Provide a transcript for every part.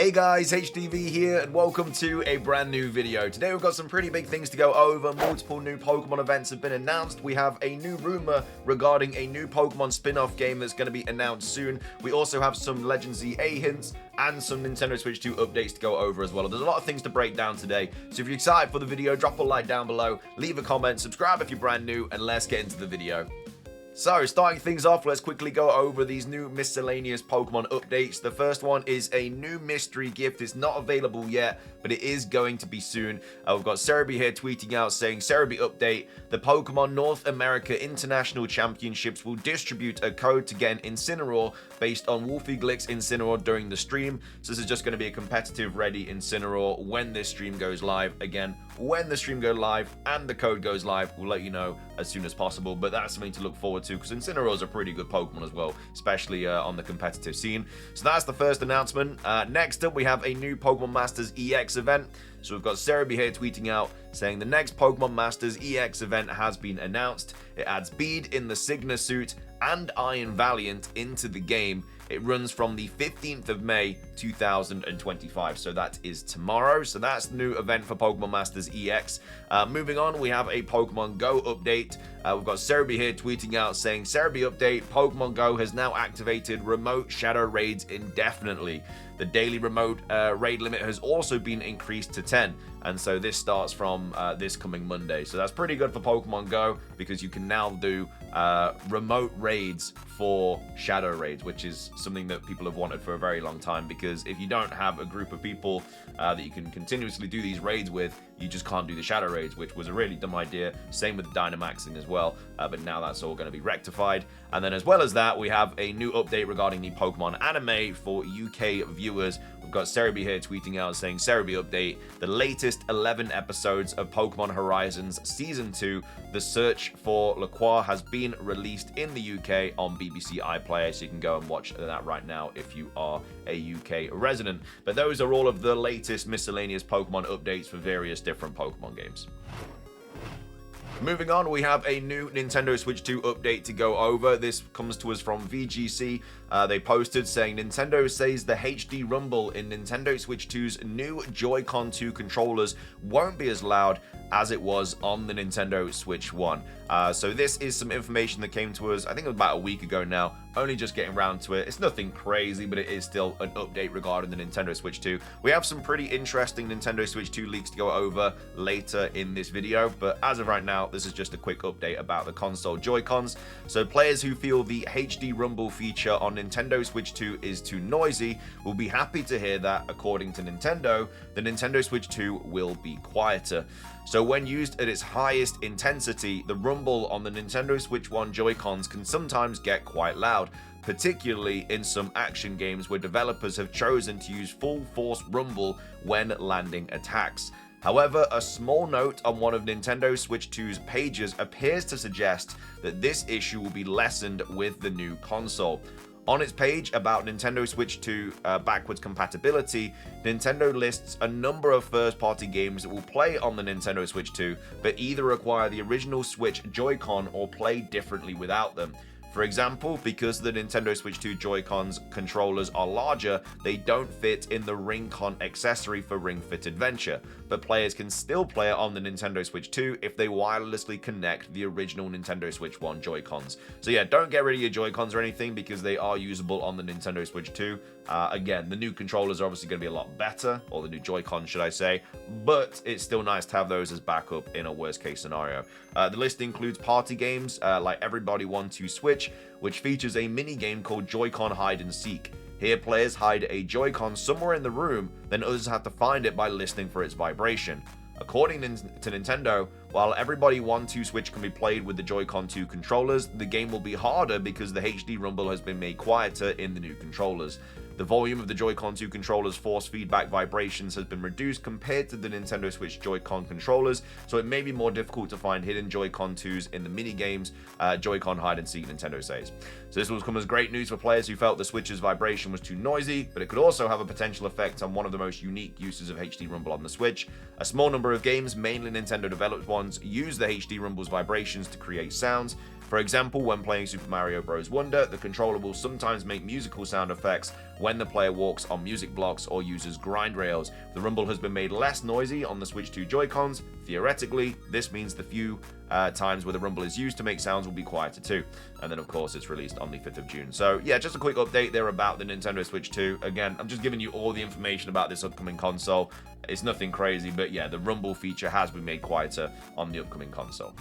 Hey guys, HDV here, and welcome to a brand new video. Today we've got some pretty big things to go over. Multiple new Pokemon events have been announced. We have a new rumor regarding a new Pokemon spin-off game that's going to be announced soon. We also have some Legends EA hints and some Nintendo Switch 2 updates to go over as well. There's a lot of things to break down today, so if you're excited for the video, drop a like down below, leave a comment, subscribe if you're brand new, and let's get into the video. So, starting things off, let's quickly go over these new miscellaneous Pokemon updates. The first one is a new mystery gift. It's not available yet, but it is going to be soon. We've got Cerebi here tweeting out saying, Cerebi update, the Pokemon North America International Championships will distribute a code to get an Incineroar based on Wolfie Glick's Incineroar during the stream. So this is just going to be a competitive ready Incineroar when this stream goes live. Again, when the stream goes live and the code goes live, we'll let you know as soon as possible, but that's something to look forward to because Incineroar is a pretty good Pokemon as well, especially on the competitive scene. So that's the first announcement. Next up, we have a new Pokemon Masters EX event. So we've got Cerebi here tweeting out saying the next Pokemon Masters EX event has been announced. It adds Bead in the Signa suit and Iron Valiant into the game. It runs from the 15th of May 2025, so that is tomorrow. So that's the new event for Pokemon Masters EX. Moving on, we have a Pokemon Go update. We've got Cerebi here tweeting out saying, Cerebi update, Pokemon Go has now activated remote shadow raids indefinitely. The daily remote raid limit has also been increased to 10, and so this starts from this coming Monday. So that's pretty good for Pokemon Go because you can now do remote raids for shadow raids, which is something that people have wanted for a very long time, because if you don't have a group of people that you can continuously do these raids with, you just can't do the shadow raids, which was a really dumb idea. Same with Dynamaxing as well, but now that's all going to be rectified. And then as well as that, we have a new update regarding the Pokemon anime for UK viewers. We've got Cerebi here tweeting out saying, Cerebi update, the latest 11 episodes of Pokemon Horizons Season 2, The Search for Lacroix, has been released in the UK on BBC iPlayer, so you can go and watch that right now if you are a UK resident. But those are all of the latest miscellaneous Pokemon updates for various different Pokemon games. Moving on, we have a new Nintendo Switch 2 update to go over. This comes to us from VGC. They posted saying, Nintendo says the HD rumble in Nintendo Switch 2's new Joy-Con 2 controllers won't be as loud as it was on the Nintendo Switch 1. So this is some information that came to us, I think it was about a week ago now, only just getting around to it. It's nothing crazy, but it is still an update regarding the Nintendo Switch 2. We have some pretty interesting Nintendo Switch 2 leaks to go over later in this video, but as of right now, this is just a quick update about the console Joy-Cons. So players who feel the HD rumble feature on Nintendo Switch 2 is too noisy will be happy to hear that, according to Nintendo, the Nintendo Switch 2 will be quieter. So when used at its highest intensity, the rumble on the Nintendo Switch 1 Joy-Cons can sometimes get quite loud, particularly in some action games where developers have chosen to use full force rumble when landing attacks. However, a small note on one of Nintendo Switch 2's pages appears to suggest that this issue will be lessened with the new console. On its page about Nintendo Switch 2 backwards compatibility, Nintendo lists a number of first-party games that will play on the Nintendo Switch 2, but either require the original Switch Joy-Con or play differently without them. For example, because the Nintendo Switch 2 Joy-Cons controllers are larger, they don't fit in the Ring-Con accessory for Ring Fit Adventure, but players can still play it on the Nintendo Switch 2 if they wirelessly connect the original Nintendo Switch 1 Joy-Cons. So yeah, don't get rid of your Joy-Cons or anything because they are usable on the Nintendo Switch 2. Again, the new controllers are obviously going to be a lot better, or the new Joy-Con should I say, but it's still nice to have those as backup in a worst case scenario. The list includes party games like Everybody 1-2 Switch, which features a mini game called Joy-Con Hide and Seek. Here, players hide a Joy-Con somewhere in the room, then others have to find it by listening for its vibration. According to Nintendo, while Everybody 1-2 Switch can be played with the Joy-Con 2 controllers, the game will be harder because the HD rumble has been made quieter in the new controllers. The volume of the Joy-Con 2 controller's force feedback vibrations has been reduced compared to the Nintendo Switch Joy-Con controllers, so it may be more difficult to find hidden Joy-Con 2s in the mini-games, Joy-Con Hide and Seek, Nintendo says. So this will come as great news for players who felt the Switch's vibration was too noisy, but it could also have a potential effect on one of the most unique uses of HD Rumble on the Switch. A small number of games, mainly Nintendo developed ones, use the HD Rumble's vibrations to create sounds. For example, when playing Super Mario Bros. Wonder, the controller will sometimes make musical sound effects when the player walks on music blocks or uses grind rails. The rumble has been made less noisy on the Switch 2 Joy-Cons. Theoretically, this means the few times where the rumble is used to make sounds will be quieter too. And then, of course, it's released on the 5th of June. So, yeah, just a quick update there about the Nintendo Switch 2. Again, I'm just giving you all the information about this upcoming console. It's nothing crazy, but yeah, the rumble feature has been made quieter on the upcoming console.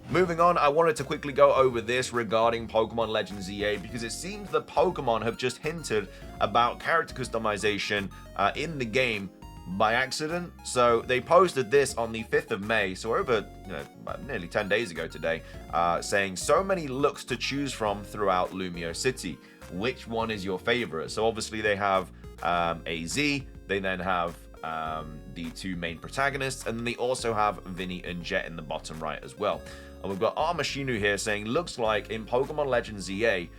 Moving on, I wanted to quickly go over this regarding Pokemon Legends EA because it seems that Pokemon have just hinted about character customization in the game by accident. So they posted this on the 5th of May, so over nearly 10 days ago today, saying so many looks to choose from throughout Lumiose City. Which one is your favorite? So obviously they have AZ, they then have the two main protagonists, and then they also have Vinny and Jet in the bottom right as well. And we've got Armashinu here saying, looks like in Pokemon Legends EA,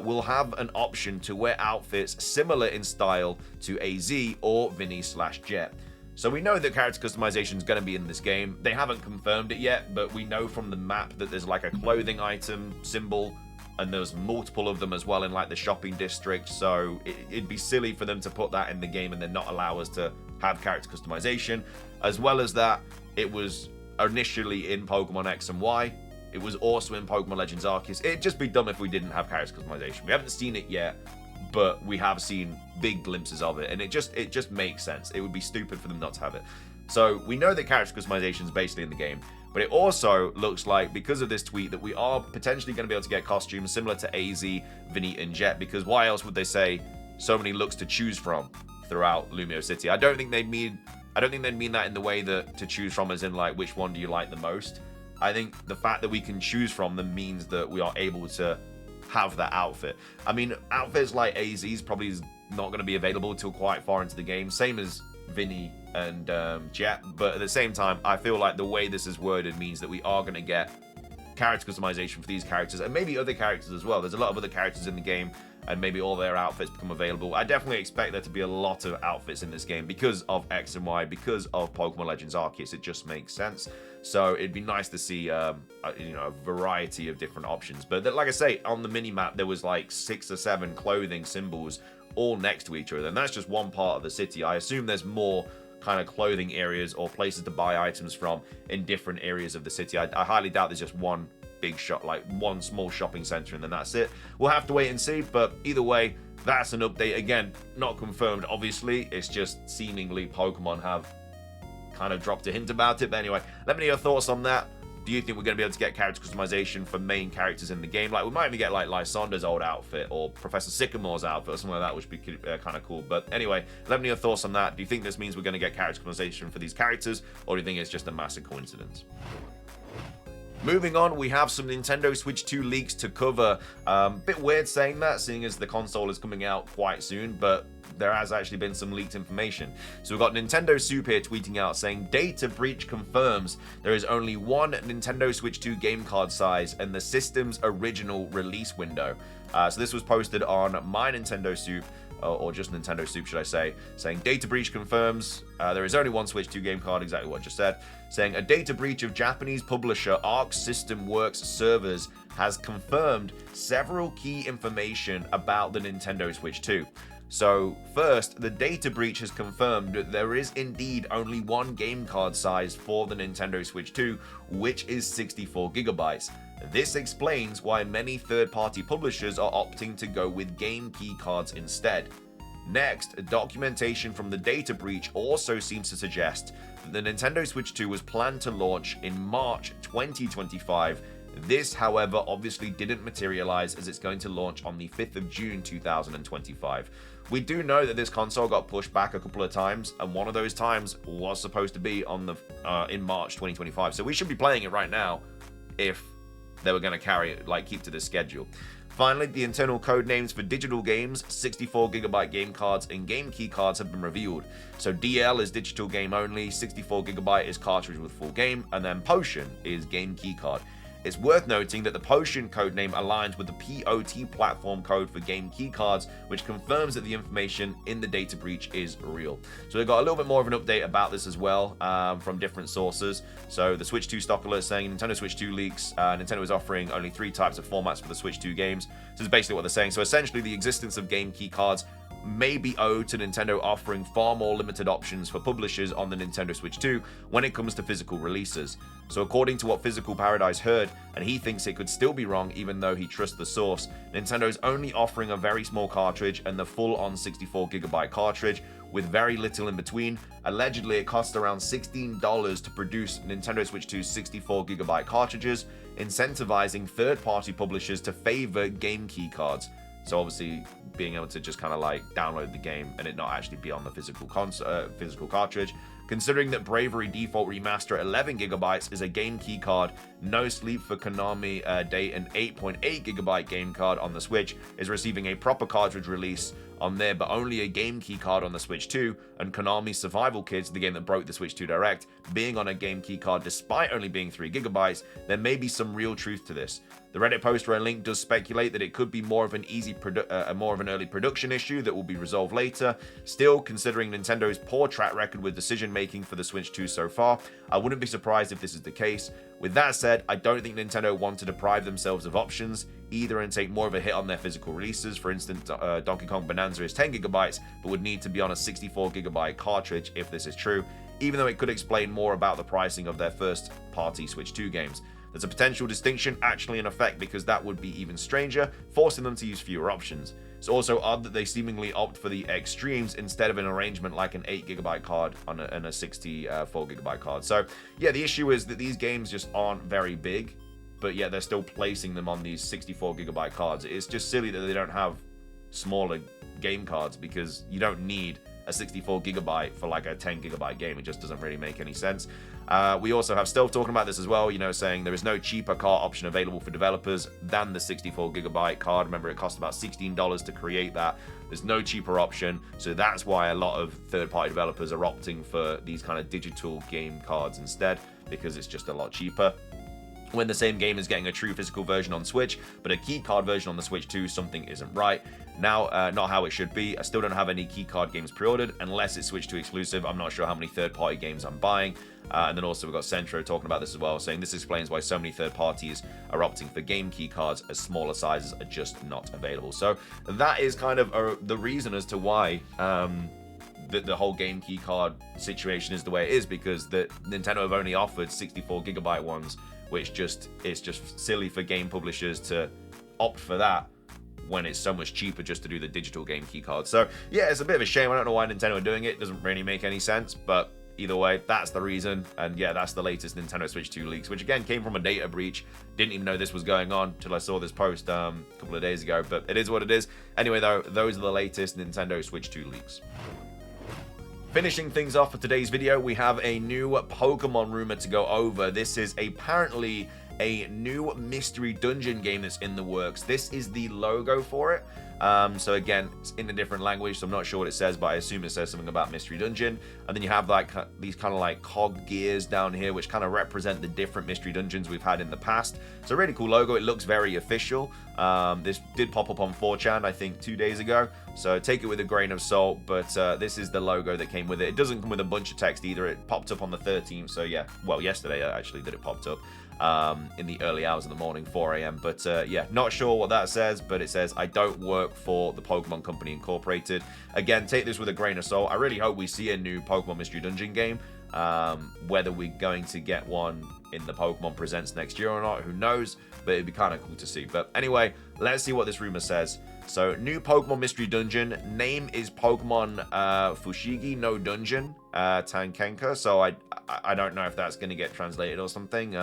we'll have an option to wear outfits similar in style to AZ or Vinny/Jet. So we know that character customization is going to be in this game. They haven't confirmed it yet, but we know from the map that there's like a clothing item symbol, and there's multiple of them as well in like the shopping district. So it'd be silly for them to put that in the game and then not allow us to have character customization. As well as that, it was initially in Pokemon X and Y. It was also in Pokemon Legends Arceus. It'd just be dumb if we didn't have character customization. We haven't seen it yet, but we have seen big glimpses of it, and it just makes sense. It would be stupid for them not to have it. So we know that character customization is basically in the game, but it also looks like, because of this tweet, that we are potentially going to be able to get costumes similar to AZ, Vinny, and Jet, because why else would they say so many looks to choose from throughout Lumiose City? I don't think they'd mean that in the way that to choose from as in like which one do you like the most. I think the fact that we can choose from them means that we are able to have that outfit. I mean, outfits like AZ's probably is not going to be available till quite far into the game, same as Vinny and Jet, but at the same time, I feel like the way this is worded means that we are going to get character customization for these characters, and maybe other characters as well. There's a lot of other characters in the game, and maybe all their outfits become available. I definitely expect there to be a lot of outfits in this game because of X and Y, because of Pokemon Legends Arceus. It just makes sense. So it'd be nice to see a variety of different options. But like I say, on the mini-map, there was like 6 or 7 clothing symbols all next to each other, and that's just one part of the city. I assume there's more kind of clothing areas or places to buy items from in different areas of the city. I highly doubt there's just one big shop, like one small shopping center, and then that's it. We'll have to wait and see, but either way, that's an update. Again, not confirmed, obviously. It's just seemingly Pokemon have kind of dropped a hint about it. But anyway, let me know your thoughts on that. Do you think we're going to be able to get character customization for main characters in the game? Like, we might even get like Lysandre's old outfit or Professor Sycamore's outfit or something like that, which would be kind of cool. But anyway, let me know your thoughts on that. Do you think this means we're going to get character customization for these characters, or do you think it's just a massive coincidence? Moving on, we have some Nintendo Switch 2 leaks to cover. Bit weird saying that, seeing as the console is coming out quite soon, but there has actually been some leaked information. So we've got Nintendo Soup here tweeting out saying, data breach confirms there is only one Nintendo Switch 2 game card size and the system's original release window. So this was posted on My Nintendo Soup, or just Nintendo Soup, should I say, saying data breach confirms there is only one Switch 2 game card, exactly what I just said, saying a data breach of Japanese publisher Arc System Works servers has confirmed several key information about the Nintendo Switch 2. So first, the data breach has confirmed that there is indeed only one game card size for the Nintendo Switch 2, which is 64 gigabytes. This explains why many third-party publishers are opting to go with game key cards instead. Next, documentation from the data breach also seems to suggest that the Nintendo Switch 2 was planned to launch in March 2025. This, however, obviously didn't materialize, as it's going to launch on the 5th of June 2025. We do know that this console got pushed back a couple of times, and one of those times was supposed to be on the in March 2025. So we should be playing it right now if they were going to carry it, like keep to this schedule. Finally, the internal code names for digital games, 64GB game cards, and game key cards have been revealed. So DL is digital game only, 64GB is cartridge with full game, and then Potion is game key card. It's worth noting that the Potion codename aligns with the POT platform code for game keycards, which confirms that the information in the data breach is real. So we've got a little bit more of an update about this as well from different sources. So the Switch 2 stock alert saying Nintendo Switch 2 leaks, Nintendo is offering only 3 types of formats for the Switch 2 games. So this is basically what they're saying. So essentially the existence of game keycards may be owed to Nintendo offering far more limited options for publishers on the Nintendo Switch 2 when it comes to physical releases. So according to what Physical Paradise heard, and he thinks it could still be wrong even though he trusts the source, Nintendo's only offering a very small cartridge and the full-on 64GB cartridge with very little in between. Allegedly, it costs around $16 to produce Nintendo Switch 2's 64GB cartridges, incentivizing third-party publishers to favor game keycards. So obviously, being able to just kind of like download the game and it not actually be on the physical cartridge. Considering that Bravery Default Remaster at 11GB is a game key card, No Sleep for Konami Day, an 8.8GB game card on the Switch, is receiving a proper cartridge release on there, but only a game key card on the Switch 2, and Konami's Survival Kids, the game that broke the Switch 2 Direct, being on a game key card despite only being 3GB, there may be some real truth to this. The Reddit post where a link does speculate that it could be more of an early production issue that will be resolved later. Still, considering Nintendo's poor track record with decision making for the Switch 2 so far, I wouldn't be surprised if this is the case. With that said, I don't think Nintendo want to deprive themselves of options either and take more of a hit on their physical releases. For instance, Donkey Kong Bonanza is 10GB, but would need to be on a 64GB cartridge if this is true, even though it could explain more about the pricing of their first-party Switch 2 games. There's a potential distinction actually in effect because that would be even stranger, forcing them to use fewer options. It's also odd that they seemingly opt for the extremes instead of an arrangement like an 8GB card and a 64GB card. So yeah, the issue is that these games just aren't very big, but yet they're still placing them on these 64GB cards. It's just silly that they don't have smaller game cards because you don't need a 64GB for like a 10GB game. It just doesn't really make any sense. We also have Stealth talking about this as well, saying there is no cheaper card option available for developers than the 64GB card. Remember, it cost about $16 to create that. There's no cheaper option, so that's why a lot of third-party developers are opting for these kind of digital game cards instead, because it's just a lot cheaper. When the same game is getting a true physical version on Switch, but a keycard version on the Switch 2, something isn't right. Now, not how it should be. I still don't have any keycard games pre-ordered, unless it's Switch 2 exclusive. I'm not sure how many third-party games I'm buying. And then also we've got Centro talking about this as well, saying this explains why so many third parties are opting for game keycards as smaller sizes are just not available. So that is kind of the reason as to why the whole game keycard situation is the way it is, because Nintendo have only offered 64GB ones, which is just silly for game publishers to opt for that when it's so much cheaper just to do the digital game keycard. So yeah, it's a bit of a shame. I don't know why Nintendo are doing it. It doesn't really make any sense, but either way, that's the reason. And yeah, that's the latest Nintendo Switch 2 leaks, which again came from a data breach. Didn't even know this was going on until I saw this post a couple of days ago, but it is what it is. Anyway, though, those are the latest Nintendo Switch 2 leaks. Finishing things off for today's video, we have a new Pokemon rumor to go over. This is apparently a new mystery dungeon game that's in the works. This is the logo for it. So again, it's in a different language, so I'm not sure what it says, but I assume it says something about Mystery Dungeon. And then you have like these kind of like cog gears down here, which kind of represent the different Mystery Dungeons we've had in the past. It's a really cool logo. It looks very official. This did pop up on 4chan, I think, 2 days ago. So take it with a grain of salt, but this is the logo that came with it. It doesn't come with a bunch of text either. It popped up on the 13th, so yeah. Well, yesterday actually that it popped up. In the early hours of the morning, 4 a.m. But yeah, not sure what that says, but it says, I don't work for the Pokemon Company Incorporated. Again, take this with a grain of salt. I really hope we see a new Pokemon Mystery Dungeon game. Whether we're going to get one in the Pokemon Presents next year or not, who knows, but it'd be kind of cool to see. But anyway, let's see what this rumor says. So, new Pokemon Mystery Dungeon. Name is Pokemon Fushigi no Dungeon Tankenka. So I don't know if that's going to get translated or something.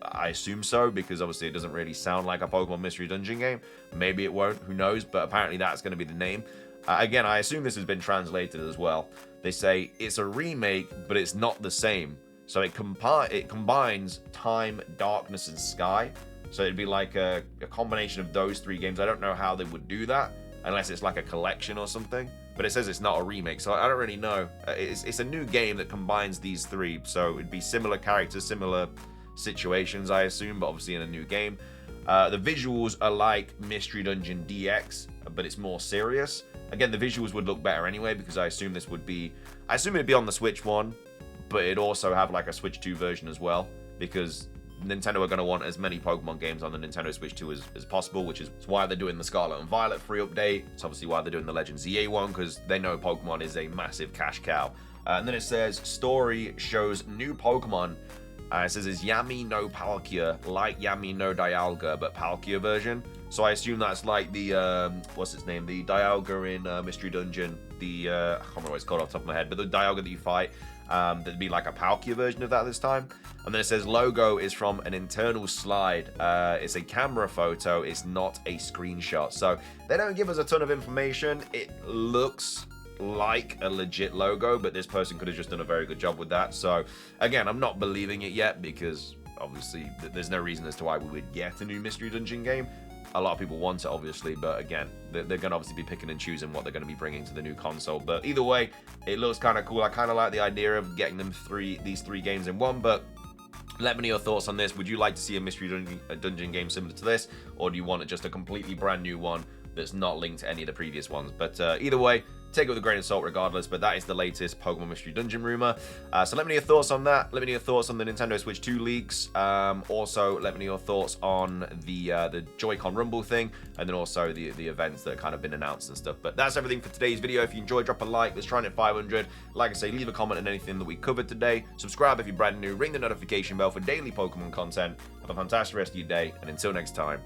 I assume so, because obviously it doesn't really sound like a Pokemon Mystery Dungeon game. Maybe it won't, who knows, but apparently that's going to be the name. Again, I assume this has been translated as well. They say it's a remake, but it's not the same. So it combines Time, Darkness, and Sky. So it'd be like a combination of those three games. I don't know how they would do that, unless it's like a collection or something. But it says it's not a remake, so I don't really know. It's a new game that combines these three, so it'd be similar characters, similar situations, I assume, but obviously in a new game. The visuals are like Mystery Dungeon DX, but it's more serious. Again, the visuals would look better anyway, because I assume this would be... I assume it'd be on the Switch one, but it'd also have like a Switch 2 version as well, because Nintendo are going to want as many Pokemon games on the Nintendo Switch 2 as possible, which is why they're doing the Scarlet and Violet free update. It's obviously why they're doing the Legends EA one, because they know Pokemon is a massive cash cow. And then it says, story shows new Pokemon. It says it's Yami no Palkia, like Yami no Dialga, but Palkia version. So I assume that's like the, what's its name? The Dialga in Mystery Dungeon. The, I can't remember what it's called off the top of my head, but the Dialga that you fight. There'd be like a Palkia version of that this time. And then it says logo is from an internal slide. It's a camera photo. It's not a screenshot. So they don't give us a ton of information. It looks like a legit logo, but this person could have just done a very good job with that. So again, I'm not believing it yet, because obviously there's no reason as to why we would get a new Mystery Dungeon game. A lot of people want it, obviously, but again, they're going to obviously be picking and choosing what they're going to be bringing to the new console. But either way, it looks kind of cool. I kind of like the idea of getting them these three games in one, but let me know your thoughts on this. Would you like to see a Mystery Dungeon game similar to this, or do you want just a completely brand new one that's not linked to any of the previous ones? But either way, take it with a grain of salt regardless, but that is the latest Pokemon Mystery Dungeon rumor. So let me know your thoughts on that. Let me know your thoughts on the Nintendo Switch 2 leaks. Also, let me know your thoughts on the Joy-Con Rumble thing, and then also the events that have kind of been announced and stuff. But that's everything for today's video. If you enjoyed, drop a like. Let's try and hit 500. Like I say, leave a comment on anything that we covered today. Subscribe if you're brand new. Ring the notification bell for daily Pokemon content. Have a fantastic rest of your day, and until next time,